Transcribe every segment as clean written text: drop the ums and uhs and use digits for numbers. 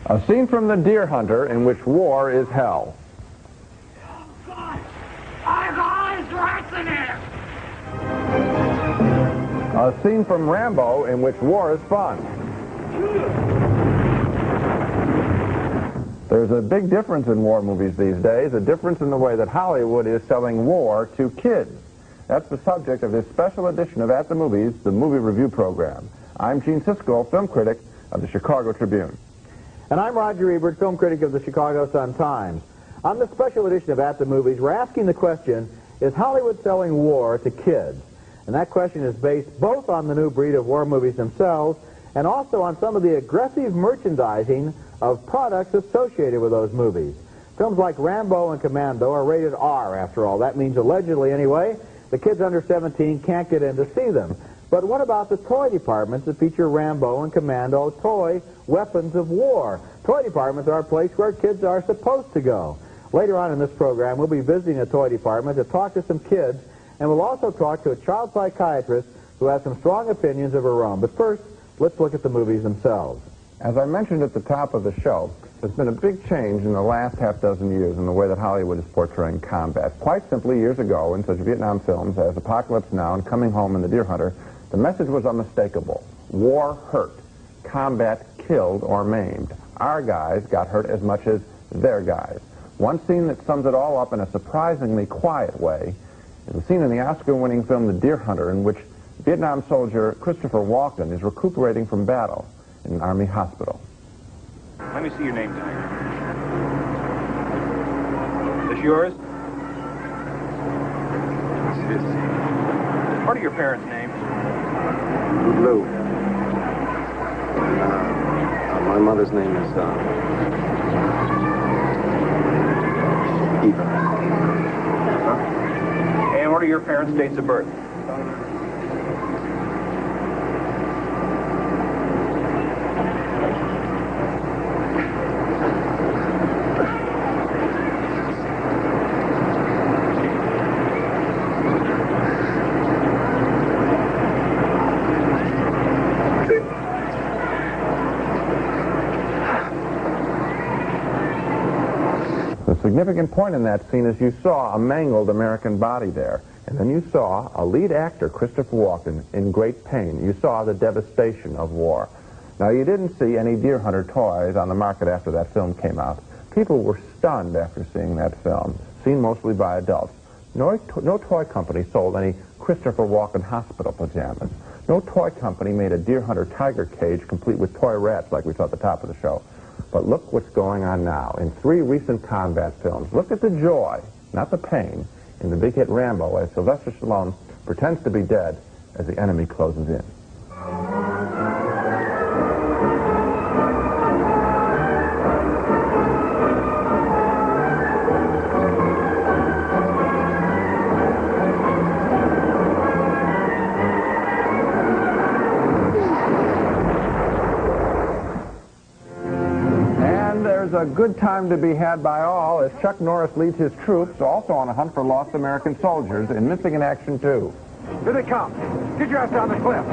A scene from The Deer Hunter in which war is hell. Oh, God! I've always rats in here! A scene from Rambo in which war is fun. There's a big difference in war movies these days, a difference in the way that Hollywood is selling war to kids. That's the subject of this special edition of At the Movies, the movie review program. I'm Gene Siskel, film critic of the Chicago Tribune. And I'm Roger Ebert, film critic of the Chicago Sun-Times. On this special edition of At the Movies, we're asking the question, is Hollywood selling war to kids? And that question is based both on the new breed of war movies themselves and also on some of the aggressive merchandising of products associated with those movies. Films like Rambo and Commando are rated R, after all. That means, allegedly anyway, the kids under 17 can't get in to see them. But what about the toy departments that feature Rambo and Commando toy weapons of war? Toy departments are a place where kids are supposed to go. Later on in this program, we'll be visiting a toy department to talk to some kids, and we'll also talk to a child psychiatrist who has some strong opinions of her own. But first, let's look at the movies themselves. As I mentioned at the top of the show, there's been a big change in the last half-dozen years in the way that Hollywood is portraying combat. Quite simply, years ago, in such Vietnam films as Apocalypse Now and Coming Home and The Deer Hunter, the message was unmistakable. War hurt. Combat killed or maimed. Our guys got hurt as much as their guys. One scene that sums it all up in a surprisingly quiet way is the scene in the Oscar-winning film The Deer Hunter in which Vietnam soldier Christopher Walken is recuperating from battle in an Army hospital. Let me see your name tag. This yours? What are your parents' names? Lou. My mother's name is Eva. And what are your parents' dates of birth? The significant point in that scene is you saw a mangled American body there, and then you saw a lead actor, Christopher Walken, in great pain. You saw the devastation of war. Now, you didn't see any Deer Hunter toys on the market after that film came out. People were stunned after seeing that film, seen mostly by adults. No toy company sold any Christopher Walken hospital pajamas. No toy company made a Deer Hunter tiger cage complete with toy rats like we saw at the top of the show. But look what's going on now. In 3 recent combat films, look at the joy, not the pain, in the big hit Rambo as Sylvester Stallone pretends to be dead as the enemy closes in. A good time to be had by all as Chuck Norris leads his troops, also on a hunt for lost American soldiers, in Missing in Action 2. Here they come. Get your ass down the cliff.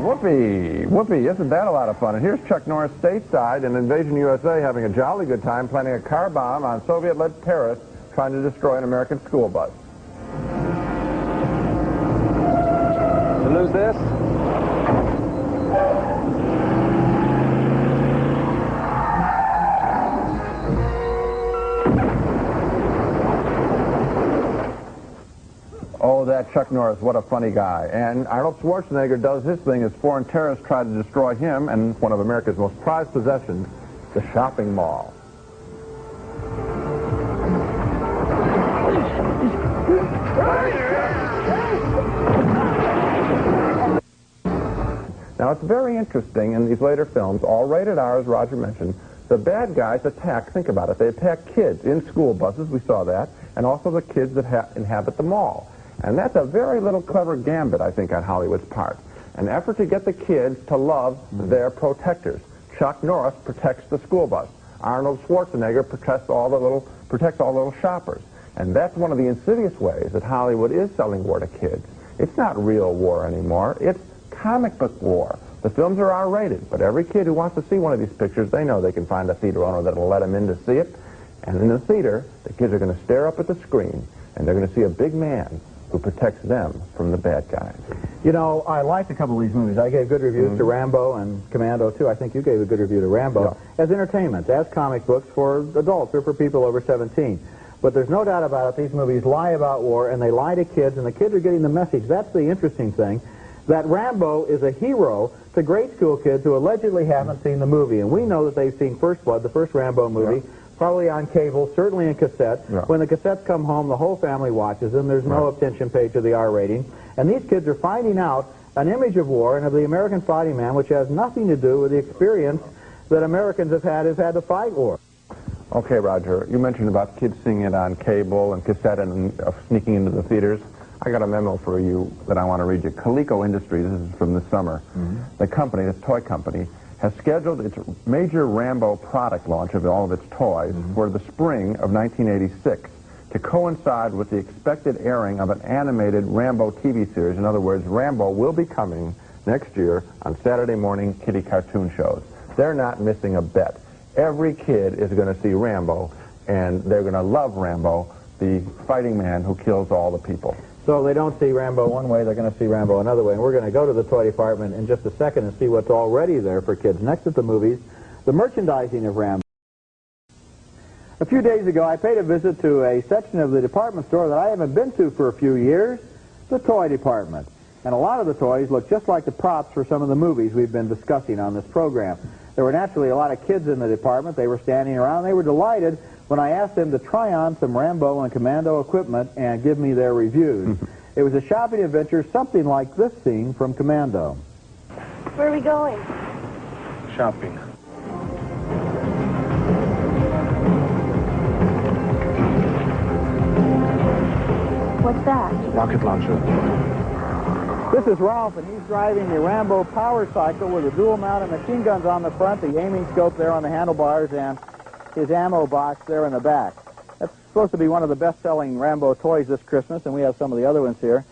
Whoopee! Whoopee, isn't that a lot of fun? And here's Chuck Norris stateside in Invasion USA having a jolly good time planting a car bomb on Soviet-led terrorists trying to destroy an American school bus. Lose this? Oh, that, Chuck Norris, what a funny guy. And Arnold Schwarzenegger does his thing as foreign terrorists try to destroy him and one of America's most prized possessions, the shopping mall. Now, it's very interesting in these later films, all rated R, as Roger mentioned, the bad guys attack, think about it, they attack kids in school buses, we saw that, and also the kids that inhabit the mall. And that's a very little clever gambit, I think, on Hollywood's part. An effort to get the kids to love their protectors. Chuck Norris protects the school bus. Arnold Schwarzenegger protects all the little shoppers. And that's one of the insidious ways that Hollywood is selling war to kids. It's not real war anymore. It's comic book war. The films are R-rated, but every kid who wants to see one of these pictures, they know they can find a theater owner that will let them in to see it. And in the theater, the kids are going to stare up at the screen, and they're going to see a big man who protects them from the bad guys. You know, I liked a couple of these movies. I gave good reviews to Rambo and Commando, too. I think you gave a good review to Rambo. As entertainment, as comic books for adults or for people over 17. But there's no doubt about it, these movies lie about war, and they lie to kids, and the kids are getting the message. That's the interesting thing, that Rambo is a hero to grade school kids who allegedly haven't seen the movie. And we know that they've seen First Blood, the first Rambo movie, probably on cable, certainly in cassette. When the cassettes come home, the whole family watches them. There's no attention paid to the R rating. And these kids are finding out an image of war and of the American fighting man which has nothing to do with the experience that Americans have had to fight war. Okay, Roger, you mentioned about kids seeing it on cable and cassette and sneaking into the theaters. I got a memo for you that I want to read you. Coleco Industries, this is from this summer. The company, this toy company, has scheduled its major Rambo product launch of all of its toys for the spring of 1986 to coincide with the expected airing of an animated Rambo TV series. In other words, Rambo will be coming next year on Saturday morning kiddie cartoon shows. They're not missing a bet. Every kid is going to see Rambo, and they're going to love Rambo, the fighting man who kills all the people. So they don't see Rambo one way, they're going to see Rambo another way. And we're going to go to the toy department in just a second and see what's already there for kids. Next at the movies, the merchandising of Rambo. A few days ago, I paid a visit to a section of the department store that I haven't been to for a few years, the toy department. And a lot of the toys look just like the props for some of the movies we've been discussing on this program. There were naturally a lot of kids in the department. They were standing around. They were delighted when I asked them to try on some Rambo and Commando equipment and give me their reviews. It was a shopping adventure, something like this scene from Commando. Where are we going? Shopping. What's that? Rocket launcher. This is Ralph, and he's driving the Rambo power cycle with the dual-mounted machine guns on the front, the aiming scope there on the handlebars, and his ammo box there in the back. That's supposed to be one of the best-selling Rambo toys this Christmas, and we have some of the other ones here.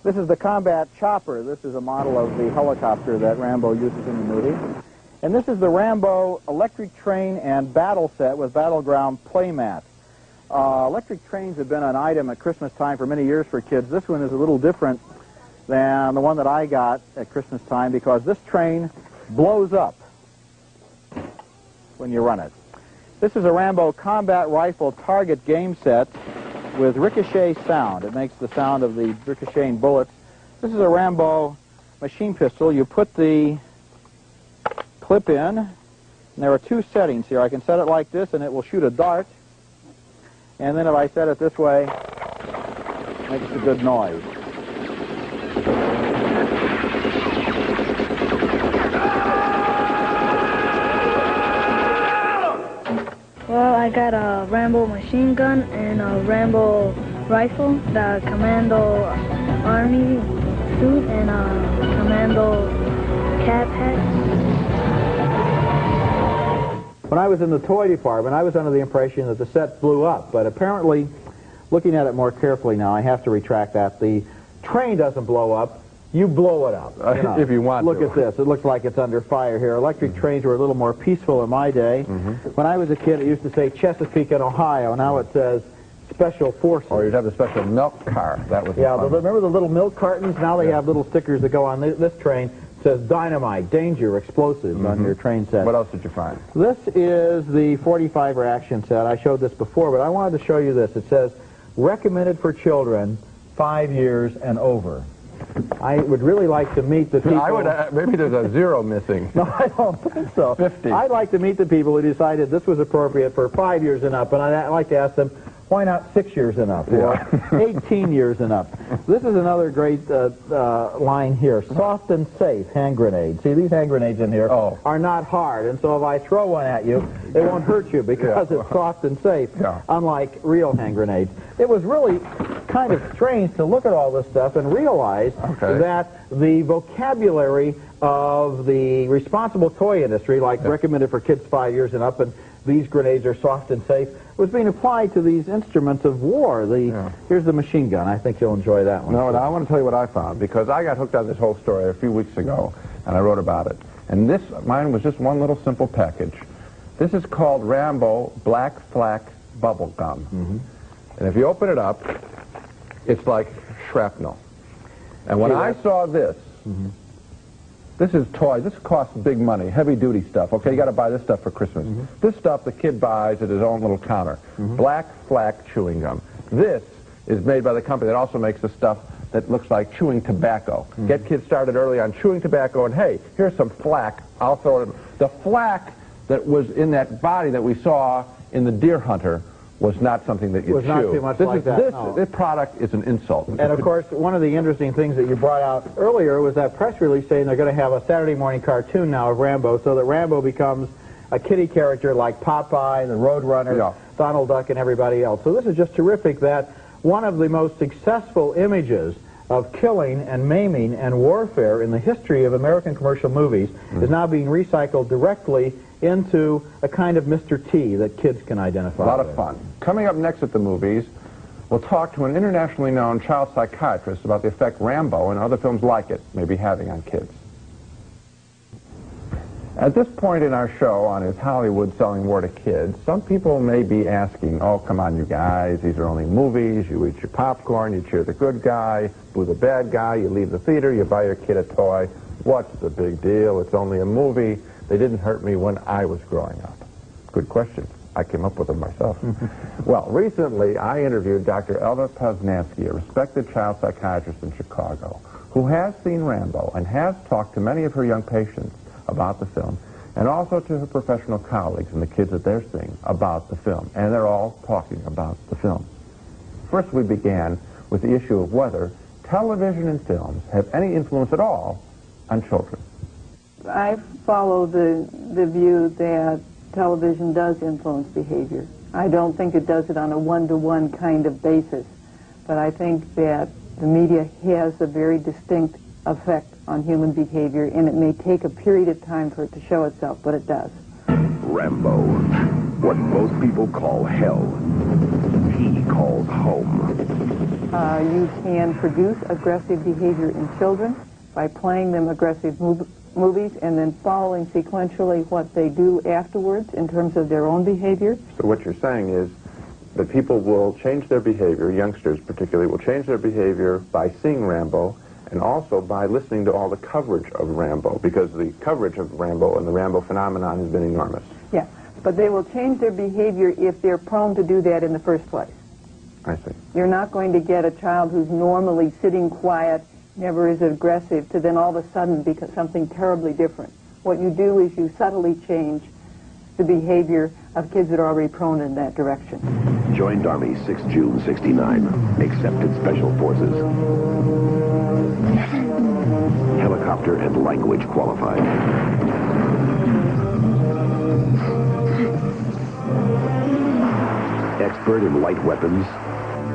This is the Combat Chopper. This is a model of the helicopter that Rambo uses in the movie. And this is the Rambo electric train and battle set with battleground playmat. Electric trains have been an item at Christmas time for many years for kids. This one is a little different than the one that I got at Christmas time because this train blows up when you run it. This is a Rambo combat rifle target game set with ricochet sound. It makes the sound of the ricocheting bullets. This is a Rambo machine pistol. You put the clip in, and there are two settings here. I can set it like this, and it will shoot a dart. And then if I set it this way, it makes a good noise. Well, I got a Rambo machine gun and a Rambo rifle, the Commando Army suit, and a Commando cap hat. When I was in the toy department, I was under the impression that the set blew up, but apparently, looking at it more carefully now, I have to retract that. The train doesn't blow up. You blow it up. You know. If you want Look to. at this. It looks like it's under fire here. Electric trains were a little more peaceful in my day. When I was a kid, it used to say Chesapeake and Ohio. Now it says Special Forces. Or you'd have the special milk car. That was Yeah, fun. remember the little milk cartons? Now they have little stickers that go on this train. It says dynamite, danger, explosives on your train set. What else did you find? This is the 45 reaction set. I showed this before, but I wanted to show you this. It says, recommended for children 5 years and over. I would really like to meet the people... I would, maybe there's a zero missing. No, I don't think so. 50. I'd like to meet the people who decided this was appropriate for 5 years and up, and I'd like to ask them, why not 6 years and up, or 18 years and up? This is another great line here. Soft and safe hand grenades. See, these hand grenades in here are not hard, and so if I throw one at you, it won't hurt you because it's soft and safe, unlike real hand grenades. It was really kind of strange to look at all this stuff and realize that the vocabulary of the responsible toy industry, like recommended for kids 5 years and up, and these grenades are soft and safe, was being applied to these instruments of war. Here's the machine gun. I think you'll enjoy that one. No, I want to tell you what I found, because I got hooked on this whole story a few weeks ago, and I wrote about it. And mine was just one little simple package. This is called Rambo Black Flak Bubble Gum. And if you open it up, it's like shrapnel. And when I saw this, this is toy. This costs big money, heavy-duty stuff. Okay, you got to buy this stuff for Christmas. This stuff the kid buys at his own little counter. Black Flak chewing gum. This is made by the company that also makes the stuff that looks like chewing tobacco. Get kids started early on chewing tobacco, and hey, here's some flak. I'll throw it in. The flak that was in that body that we saw in the Deer Hunter was not something that you chew. Was not too much like that. This product is an insult. And of course, one of the interesting things that you brought out earlier was that press release saying they're going to have a Saturday morning cartoon now of Rambo, so that Rambo becomes a kiddie character like Popeye, the Roadrunner, Donald Duck, and everybody else. So this is just terrific that one of the most successful images of killing and maiming and warfare in the history of American commercial movies is now being recycled directly into a kind of Mr. T that kids can identify. A lot of fun. Coming up next at the movies, we'll talk to an internationally known child psychiatrist about the effect Rambo and other films like it may be having on kids. At this point in our show on Is Hollywood Selling War to Kids, some people may be asking, oh, come on, you guys, these are only movies, you eat your popcorn, you cheer the good guy, boo the bad guy, you leave the theater, you buy your kid a toy. What's the big deal? It's only a movie. They didn't hurt me when I was growing up. Good question. I came up with them myself. Well, recently I interviewed Dr. Elva Poznansky, a respected child psychiatrist in Chicago, who has seen Rambo and has talked to many of her young patients about the film, and also to her professional colleagues and the kids that they're seeing about the film. And they're all talking about the film. First, we began with the issue of whether television and films have any influence at all on children. I follow the view that television does influence behavior. I don't think it does it on a one-to-one kind of basis, but I think that the media has a very distinct effect on human behavior, and it may take a period of time for it to show itself, but it does. Rambo, what most people call hell, he calls home. You can produce aggressive behavior in children by playing them aggressive movies and then following sequentially what they do afterwards in terms of their own behavior. So what you're saying is that people will change their behavior, youngsters particularly, will change their behavior by seeing Rambo and also by listening to all the coverage of Rambo, because the coverage of Rambo and the Rambo phenomenon has been enormous. Yeah, but they will change their behavior if they're prone to do that in the first place. I see. You're not going to get a child who's normally sitting quiet, never is aggressive, to then all of a sudden become something terribly different. What you do is you subtly change the behavior of kids that are already prone in that direction. Joined Army 6 June 69. Accepted Special Forces. Helicopter and language qualified. Expert in light weapons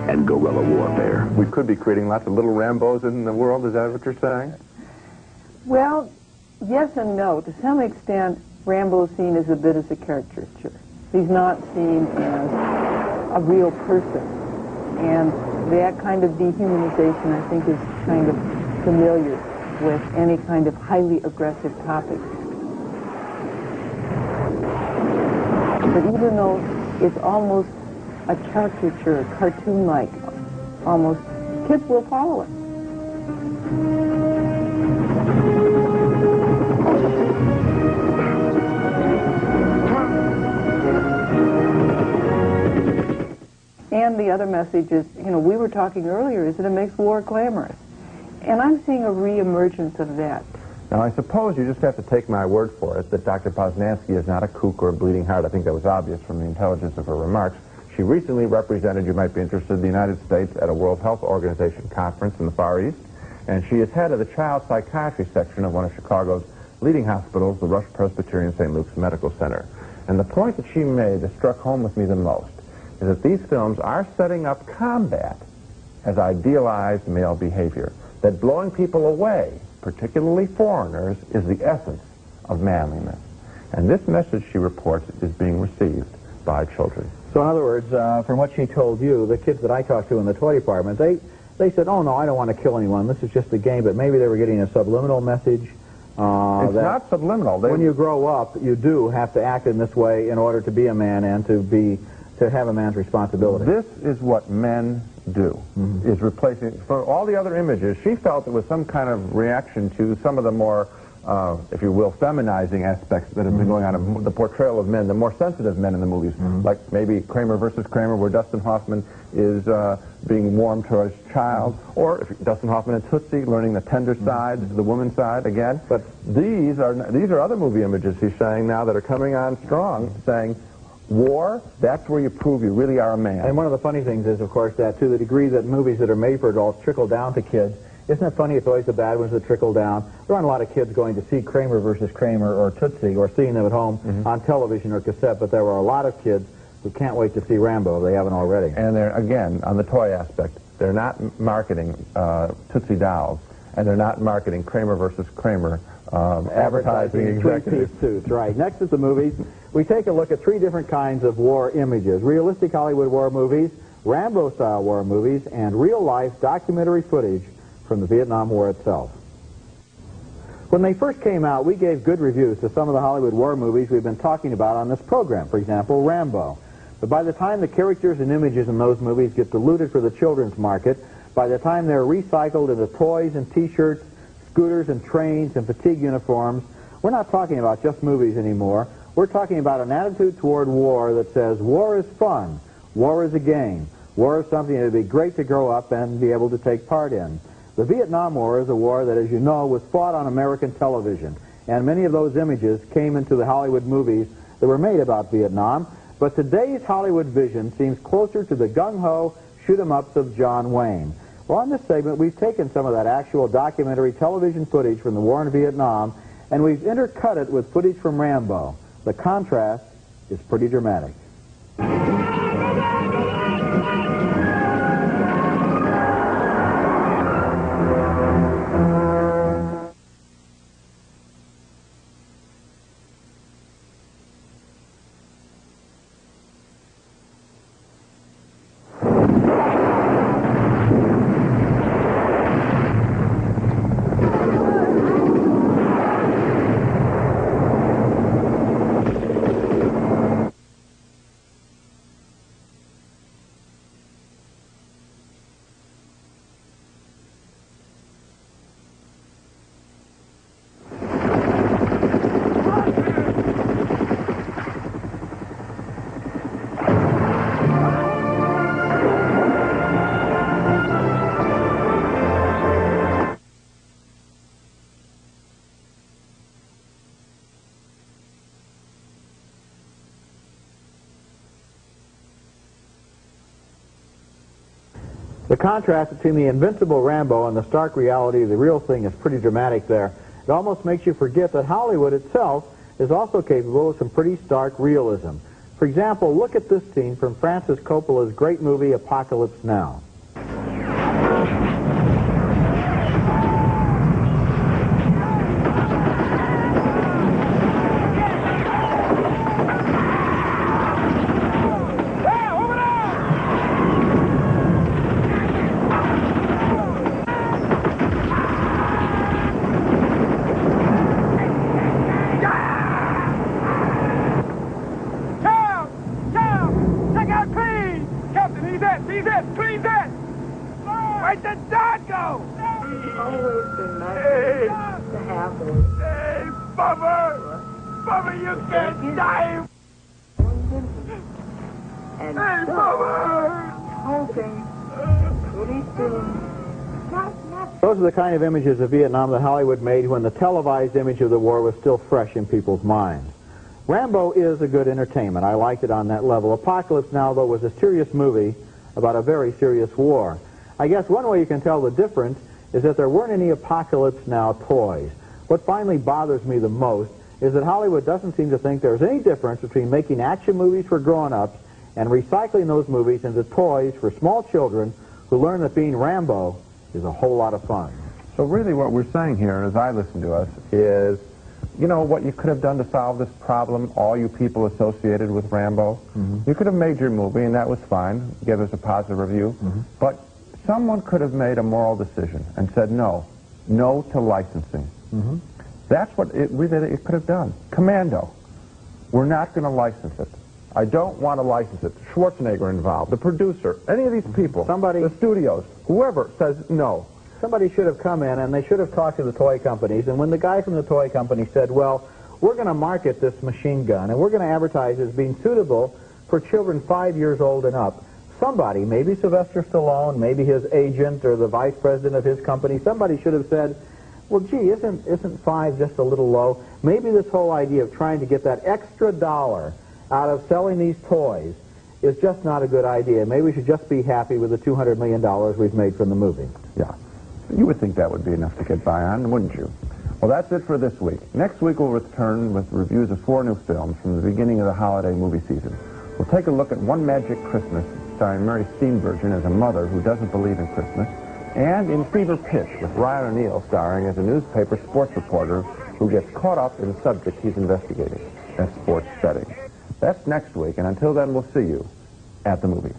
and guerrilla warfare. We could be creating lots of little Rambos in the world, is that what you're saying? Well, yes and no. To some extent, Rambo is seen as a bit as a caricature. He's not seen as a real person. And that kind of dehumanization, I think, is kind of familiar with any kind of highly aggressive topic. But even though it's almost a caricature, cartoon-like, almost, kids will follow it. And the other message is, you know, we were talking earlier, is that it makes war glamorous. And I'm seeing a reemergence of that. Now, I suppose you just have to take my word for it that Dr. Poznansky is not a kook or a bleeding heart. I think that was obvious from the intelligence of her remarks. She recently represented, you might be interested, the United States at a World Health Organization conference in the Far East, and she is head of the child psychiatry section of one of Chicago's leading hospitals, the Rush Presbyterian St. Luke's Medical Center. And the point that she made that struck home with me the most is that these films are setting up combat as idealized male behavior, that blowing people away, particularly foreigners, is the essence of manliness. And this message, she reports, is being received by children. So in other words, from what she told you, the kids that I talked to in the toy department, they said, oh no, I don't want to kill anyone, this is just a game, but maybe they were getting a subliminal message. It's not subliminal. When you grow up, you do have to act in this way in order to be a man and to have a man's responsibility. This is what men do, is replacing, for all the other images, she felt it was some kind of reaction to some of the more, if you will, feminizing aspects that have been going on in the portrayal of men, the more sensitive men in the movies, like maybe Kramer versus Kramer, where Dustin Hoffman is being warm to his child, or if Dustin Hoffman and Tootsie learning the tender side, the woman's side again. But these are other movie images, she's saying now, that are coming on strong, saying, war, that's where you prove you really are a man. And one of the funny things is, of course, that to the degree that movies that are made for adults trickle down to kids, isn't it funny it's always the bad ones that trickle down? There aren't a lot of kids going to see Kramer versus Kramer or Tootsie or seeing them at home on television or cassette, but there were a lot of kids who can't wait to see Rambo if they haven't already. And they're, again, on the toy aspect, they're not marketing Tootsie dolls, and they're not marketing Kramer versus Kramer advertising executives. Three-piece suits, right. Next is the movies. We take a look at three different kinds of war images: realistic Hollywood war movies, Rambo-style war movies, and real-life documentary footage from the Vietnam War itself. When they first came out, we gave good reviews to some of the Hollywood war movies we've been talking about on this program. For example, Rambo. But by the time the characters and images in those movies get diluted for the children's market, by the time they're recycled into toys and T-shirts, scooters and trains and fatigue uniforms, we're not talking about just movies anymore. We're talking about an attitude toward war that says war is fun, war is a game, war is something that would be great to grow up and be able to take part in. The Vietnam War is a war that, as you know, was fought on American television, and many of those images came into the Hollywood movies that were made about Vietnam, but today's Hollywood vision seems closer to the gung-ho shoot-em-ups of John Wayne. Well, on this segment, we've taken some of that actual documentary television footage from the war in Vietnam, and we've intercut it with footage from Rambo. The contrast is pretty dramatic. The contrast between the invincible Rambo and the stark reality of the real thing is pretty dramatic there. It almost makes you forget that Hollywood itself is also capable of some pretty stark realism. For example, look at this scene from Francis Coppola's great movie Apocalypse Now. Where'd the dog go? It's always been nice to have those. Hey, Bubba! Bubba, you can't die! And Hey, Bubba! hoping pretty soon. Those are the kind of images of Vietnam that Hollywood made when the televised image of the war was still fresh in people's minds. Rambo is a good entertainment. I liked it on that level. Apocalypse Now, though, was a serious movie about a very serious war. I guess one way you can tell the difference is that there weren't any Apocalypse Now toys. What finally bothers me the most is that Hollywood doesn't seem to think there's any difference between making action movies for grown-ups and recycling those movies into toys for small children who learn that being Rambo is a whole lot of fun. So really what we're saying here, as I listen to us, is, you know, what you could have done to solve this problem, all you people associated with Rambo? You could have made your movie, and that was fine, give us a positive review, but someone could have made a moral decision and said no to licensing. That's what it could have done. Commando, we're not going to license it. I don't want to license it. Schwarzenegger involved, the producer, any of these people, the studios, whoever says no. Somebody should have come in and they should have talked to the toy companies, and when the guy from the toy company said, well, we're going to market this machine gun and we're going to advertise as being suitable for children 5 years old and up, somebody, maybe Sylvester Stallone, maybe his agent or the vice president of his company, somebody should have said, well, gee, isn't 5 just a little low? Maybe this whole idea of trying to get that extra dollar out of selling these toys is just not a good idea. Maybe we should just be happy with the $200 million we've made from the movie. Yeah. You would think that would be enough to get by on, wouldn't you? Well, that's it for this week. Next week we'll return with reviews of 4 new films from the beginning of the holiday movie season. We'll take a look at One Magic Christmas, starring Mary Steenburgen as a mother who doesn't believe in Christmas, and In Fever Pitch with Ryan O'Neal starring as a newspaper sports reporter who gets caught up in the subject he's investigating. That's sports betting. That's next week, and until then, we'll see you at the movies.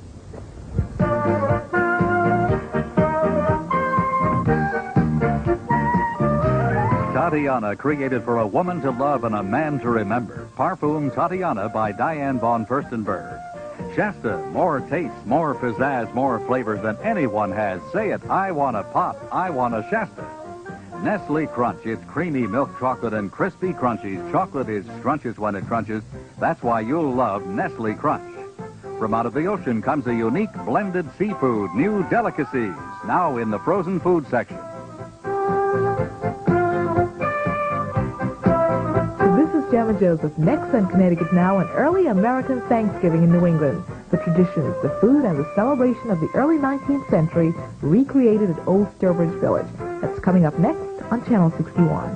Tatiana, created for a woman to love and a man to remember. Parfum Tatiana by Diane von Furstenberg. Shasta, more taste, more pizzazz, more flavors than anyone has. Say it, I want a pop, I want a Shasta. Nestle Crunch, it's creamy milk chocolate and crispy crunchies. Chocolate is scrunches when it crunches. That's why you'll love Nestle Crunch. From out of the ocean comes a unique blended seafood, new delicacies, now in the frozen food section. This is Gemma Joseph. Next on Connecticut Now, an early American Thanksgiving in New England. The traditions, the food, and the celebration of the early 19th century recreated at Old Sturbridge Village. That's coming up next on Channel 61.